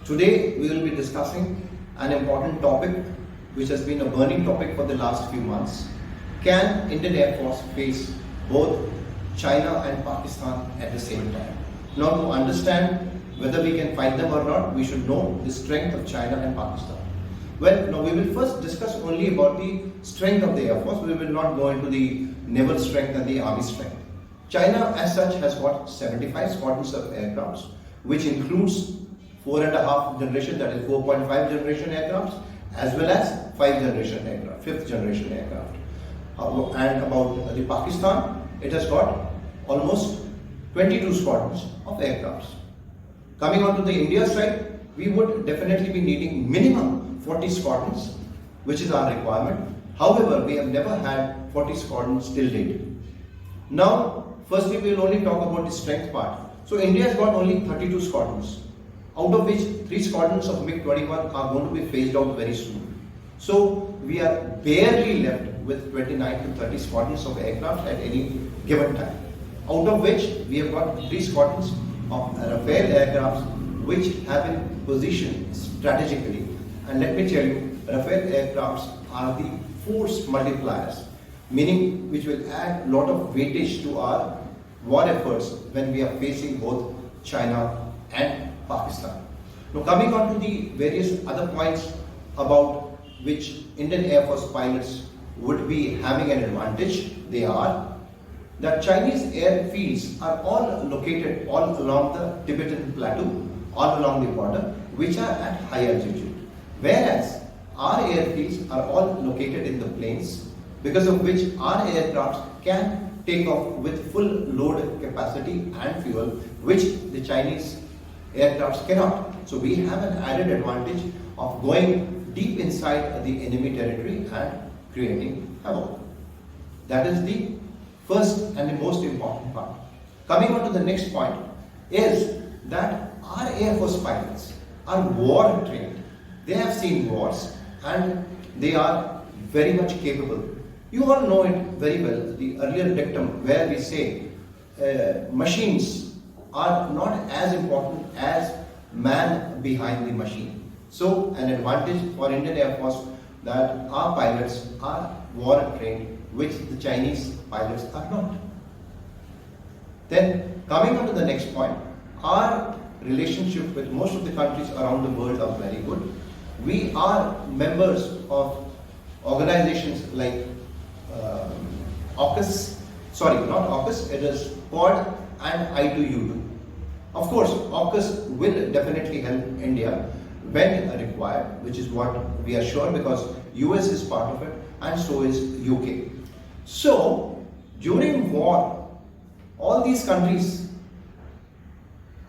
Today we will be discussing an important topic which has been a burning topic for the last few months. Can Indian Air Force face both China and Pakistan at the same time? Now, to understand whether we can fight them or not, we should know the strength of China and Pakistan. Well, now we will first discuss only about the strength of the Air Force. We will not go into the naval strength and the army strength. China as such has got 75 squadrons of aircrafts, which includes 4.5 generation, that is 4.5 generation aircrafts, as well as 5th generation aircraft, 5th generation aircraft. And about the Pakistan, it has got almost 22 squadrons of aircrafts. Coming on to the India side, we would definitely be needing minimum 40 squadrons, which is our requirement. However, we have never had 40 squadrons till date. Now, firstly, we will only talk about the strength part. So, India has got only 32 squadrons, out of which 3 squadrons of MiG-21 are going to be phased out very soon. So, we are barely left with 29 to 30 squadrons of aircraft at any given time, out of which we have got 3 squadrons of Rafale aircrafts which have been positioned strategically. And let me tell you, Rafale aircrafts are the force multipliers, meaning which will add a lot of weightage to our war efforts when we are facing both China and Pakistan. Now, coming on to the various other points about which Indian Air Force pilots would be having an advantage, they are that Chinese airfields are all located all along the Tibetan plateau, all along the border, which are at high altitude. Whereas our airfields are all located in the plains, because of which our aircrafts can take off with full load capacity and fuel, which the Chinese aircrafts cannot. So we have an added advantage of going deep inside the enemy territory and creating havoc. That is the first and the most important part. Coming on to the next point is that our Air Force pilots are war trained. They have seen wars and they are very much capable. You all know it very well, the earlier dictum where we say machines are not as important as man behind the machine. So an advantage for Indian Air Force that our pilots are war trained, which the Chinese pilots are not. Then coming on to the next point, our relationship with most of the countries around the world are very good. We are members of organizations like AUKUS, not AUKUS, it is Quad and I2U2. Of course, AUKUS will definitely help India when required, which is what we are sure, because US is part of it and so is UK. So, during war, all these countries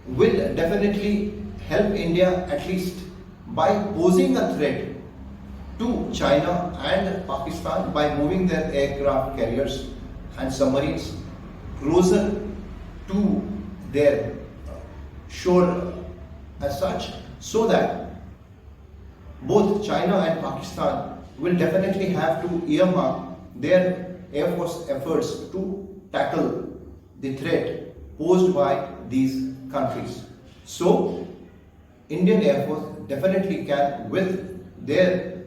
will definitely help India at least by posing a threat to China and Pakistan by moving their aircraft carriers and submarines closer to their shore as such, so that both China and Pakistan will definitely have to earmark their Air Force efforts to tackle the threat posed by these countries. So, Indian Air Force definitely can, with their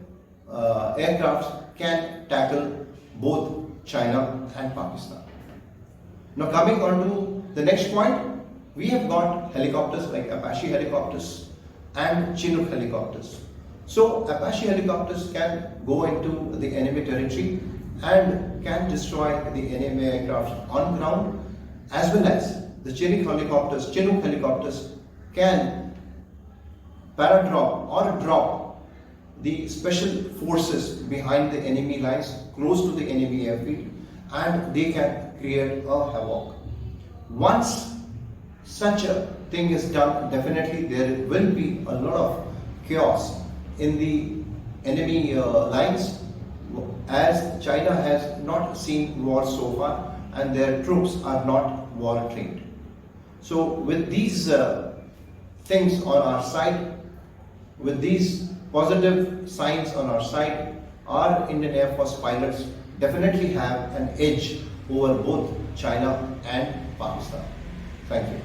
aircrafts, can tackle both China and Pakistan. Now, coming on to the next point, we have got helicopters like Apache helicopters and Chinook helicopters. So, Apache helicopters can go into the enemy territory and can destroy the enemy aircraft on ground, as well as the Chinook helicopters can paradrop or drop the special forces behind the enemy lines close to the enemy airfield, and they can create a havoc. Once such a thing is done, definitely there will be a lot of chaos in the enemy lines, as China has not seen war so far and their troops are not war trained. So with these things on our side, with these positive signs on our side, our Indian Air Force pilots definitely have an edge over both China and Pakistan. Thank you.